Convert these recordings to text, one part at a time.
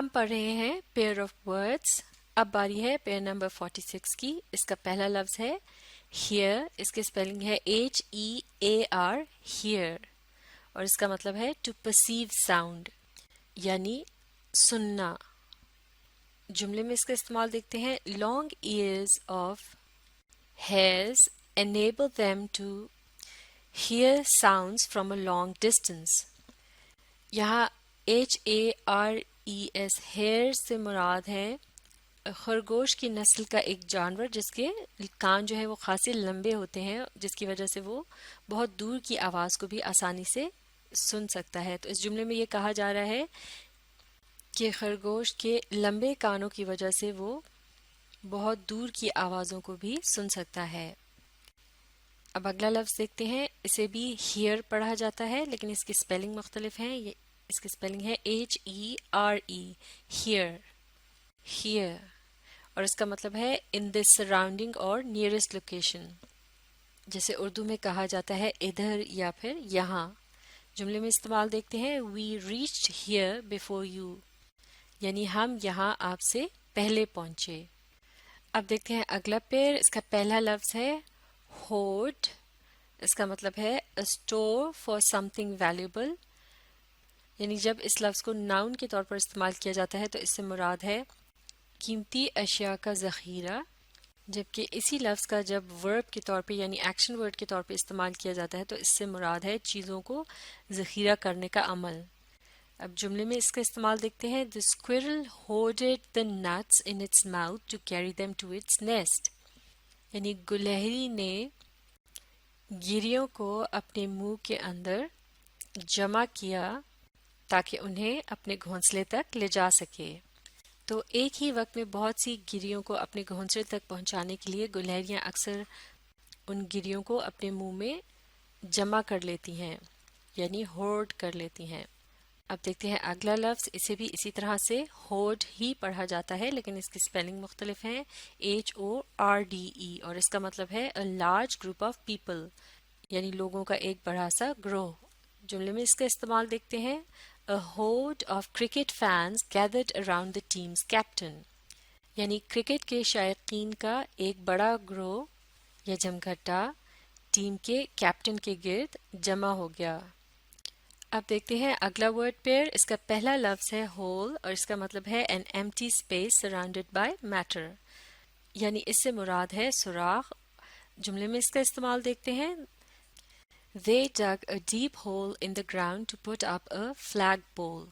ہم پڑھ رہے ہیں پیئر آف ورڈس. اب باری ہے پیئر نمبر 46 کی. اس کا پہلا لفظ ہے ہیئر. اس کی اسپیلنگ ہے HEAR ہیئر اور اس کا مطلب ہے ٹو پرسیو ساؤنڈ یعنی سننا. جملے میں اس کا استعمال دیکھتے ہیں. Long years of hairs enable them to hear sounds from a long distance. یہاں HARES ہیئر سے مراد ہے خرگوش کی نسل کا ایک جانور جس کے کان جو ہے وہ خاصے لمبے ہوتے ہیں، جس کی وجہ سے وہ بہت دور کی آواز کو بھی آسانی سے سن سکتا ہے. تو اس جملے میں یہ کہا جا رہا ہے کہ خرگوش کے لمبے کانوں کی وجہ سے وہ بہت دور کی آوازوں کو بھی سن سکتا ہے. اب اگلا لفظ دیکھتے ہیں. اسے بھی ہیئر پڑھا جاتا ہے لیکن اس کی اسپیلنگ مختلف ہیں. اس کی اسپیلنگ ہے HERE ہیئر ہیئر اور اس کا مطلب ہے ان دس سراؤنڈنگ اور نیئرسٹ لوکیشن. جیسے اردو میں کہا جاتا ہے ادھر یا پھر یہاں. جملے میں استعمال دیکھتے ہیں. We reached hair before you یعنی ہم یہاں آپ سے پہلے پہنچے. اب دیکھتے ہیں اگلا پیر. اس کا پہلا لفظ ہے ہوڈ. اس کا مطلب ہے store for some thing valuable یعنی جب اس لفظ کو ناؤن کے طور پر استعمال کیا جاتا ہے تو اس سے مراد ہے قیمتی اشیاء کا ذخیرہ، جبکہ اسی لفظ کا جب ورب کے طور پہ یعنی ایکشن ورڈ کے طور پہ استعمال کیا جاتا ہے تو اس سے مراد ہے چیزوں کو ذخیرہ کرنے کا عمل. اب جملے میں اس کا استعمال دیکھتے ہیں. The squirrel hoarded the nuts in its mouth to carry them to its nest یعنی گلہری نے گریوں کو اپنے منہ کے اندر جمع کیا تاکہ انہیں اپنے گھونسلے تک لے جا سکے. تو ایک ہی وقت میں بہت سی گریوں کو اپنے گھونسلے تک پہنچانے کے لیے گلہریاں اکثر ان گریوں کو اپنے منہ میں جمع کر لیتی ہیں یعنی ہورڈ کر لیتی ہیں. اب دیکھتے ہیں اگلا لفظ. اسے بھی اسی طرح سے ہورڈ ہی پڑھا جاتا ہے لیکن اس کی اسپیلنگ مختلف ہیں. HORDE اور اس کا مطلب ہے a large group of people یعنی لوگوں کا ایک بڑا سا گروہ. جملے میں اس کا استعمال دیکھتے ہیں. A horde of cricket fans gathered around the team's captain یعنی کرکٹ کے شائقین کا ایک بڑا گروہ یا جمگھٹا ٹیم کے کیپٹن کے گرد جمع ہو گیا. اب دیکھتے ہیں اگلا ورڈ پیئر. اس کا پہلا لفظ ہے ہول اور اس کا مطلب ہے an empty space surrounded by matter یعنی اس سے مراد ہے سوراخ. جملے میں اس کا استعمال دیکھتے ہیں. They dug a deep hole in the ground to put up a flagpole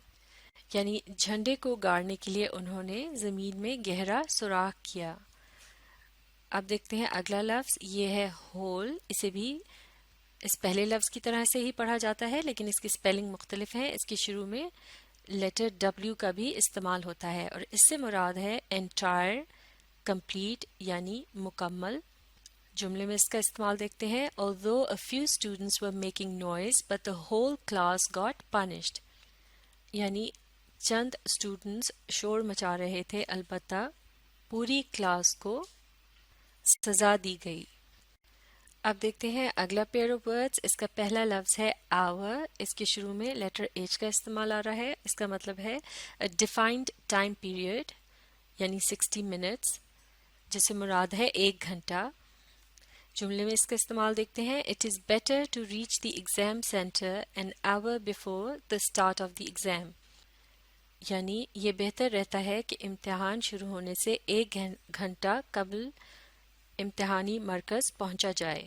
یعنی جھنڈے کو گاڑنے کے لیے انہوں نے زمین میں گہرا سوراخ کیا. اب دیکھتے ہیں اگلا لفظ. یہ ہے ہول. اسے بھی اس پہلے لفظ کی طرح سے ہی پڑھا جاتا ہے لیکن اس کی اسپیلنگ مختلف ہے. اس کے شروع میں لیٹر W کا بھی استعمال ہوتا ہے اور اس سے مراد ہے entire complete یعنی مکمل. جملے میں اس کا استعمال دیکھتے ہیں. Although a few students were making noise but the whole class got punished یعنی چند اسٹوڈنٹس شور مچا رہے تھے البتہ پوری کلاس کو سزا دی گئی. اب دیکھتے ہیں اگلا پیئر آف ورڈز. اس کا پہلا لفظ ہے آور. اس کے شروع میں لیٹر H کا استعمال آ رہا ہے. اس کا مطلب ہے ڈیفائنڈ ٹائم پیریڈ یعنی 60 منٹس جس سے مراد ہے 1 گھنٹہ. جملے میں اس کا استعمال دیکھتے ہیں. It is better to reach the exam centre an hour before the start of the exam یعنی یہ بہتر رہتا ہے کہ امتحان شروع ہونے سے 1 گھنٹہ قبل امتحانی مرکز پہنچا جائے.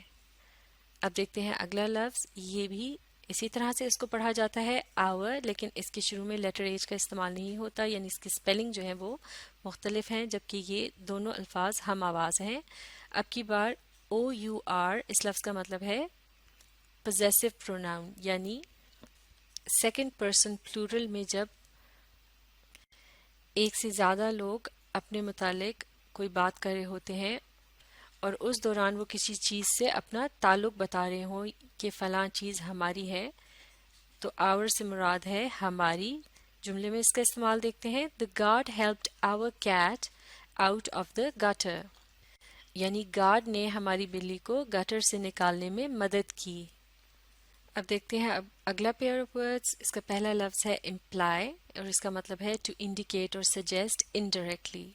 اب دیکھتے ہیں اگلا لفظ. یہ بھی اسی طرح سے اس کو پڑھا جاتا ہے آور لیکن اس کے شروع میں لیٹر H کا استعمال نہیں ہوتا یعنی اس کی اسپیلنگ جو ہے وہ مختلف ہیں جبکہ یہ دونوں الفاظ ہم آواز ہیں. اب کی بار OUR اس لفظ کا مطلب ہے پوزیسو پروناؤن یعنی سیکنڈ پرسن پلورل میں جب ایک سے زیادہ لوگ اپنے متعلق کوئی بات کر رہے ہوتے ہیں اور اس دوران وہ کسی چیز سے اپنا تعلق بتا رہے ہوں کہ فلاں چیز ہماری ہے تو آور سے مراد ہے ہماری. جملے میں اس کا استعمال دیکھتے ہیں. The guard helped our cat out of the gutter یعنی گارڈ نے ہماری بلی کو گٹر سے نکالنے میں مدد کی. اب دیکھتے ہیں اب اگلا پیئر آف ورڈز. اس کا پہلا لفظ ہے امپلائی اور اس کا مطلب ہے ٹو انڈیکیٹ اور سجیسٹ انڈائریکٹلی.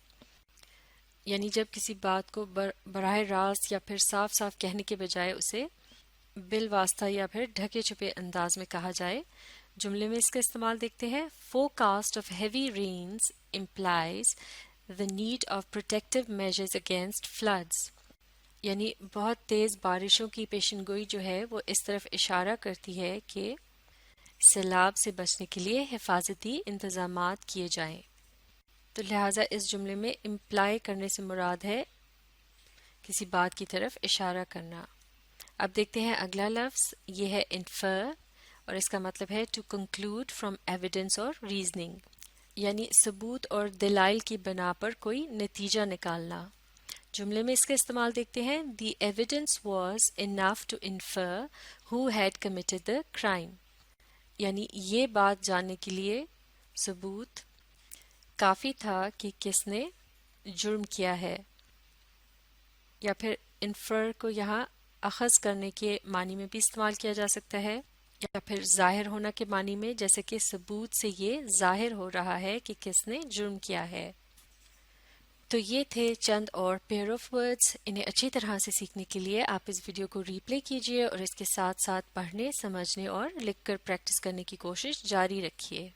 یعنی جب کسی بات کو براہ راست یا پھر صاف صاف کہنے کے بجائے اسے بالواسطہ یا پھر ڈھکے چھپے انداز میں کہا جائے. جملے میں اس کا استعمال دیکھتے ہیں. Forecast of heavy rains implies the need of protective measures against floods. یعنی بہت تیز بارشوں کی پیشن گوئی جو ہے وہ اس طرف اشارہ کرتی ہے کہ سیلاب سے بچنے کے لیے حفاظتی انتظامات کیے جائیں. تو لہٰذا اس جملے میں امپلائی کرنے سے مراد ہے کسی بات کی طرف اشارہ کرنا. اب دیکھتے ہیں اگلا لفظ. یہ ہے انفر اور اس کا مطلب ہے ٹو کنکلوڈ فرام ایویڈنس اور ریزننگ. یعنی ثبوت اور دلائل کی بنا پر کوئی نتیجہ نکالنا. جملے میں اس کا استعمال دیکھتے ہیں. The evidence was enough to infer who had committed the crime. یعنی یہ بات جاننے کے لیے ثبوت کافی تھا کہ کس نے جرم کیا ہے. یا پھر انفر کو یہاں اخذ کرنے کے معنی میں بھی استعمال کیا جا سکتا ہے یا پھر ظاہر ہونا کے معنی میں، جیسے کہ ثبوت سے یہ ظاہر ہو رہا ہے کہ کس نے جرم کیا ہے. تو یہ تھے چند اور پیئر آف ورڈز. انہیں اچھی طرح سے سیکھنے کے لیے آپ اس ویڈیو کو ری پلے کیجیے اور اس کے ساتھ ساتھ پڑھنے، سمجھنے اور لکھ کر پریکٹس کرنے کی کوشش جاری رکھیے.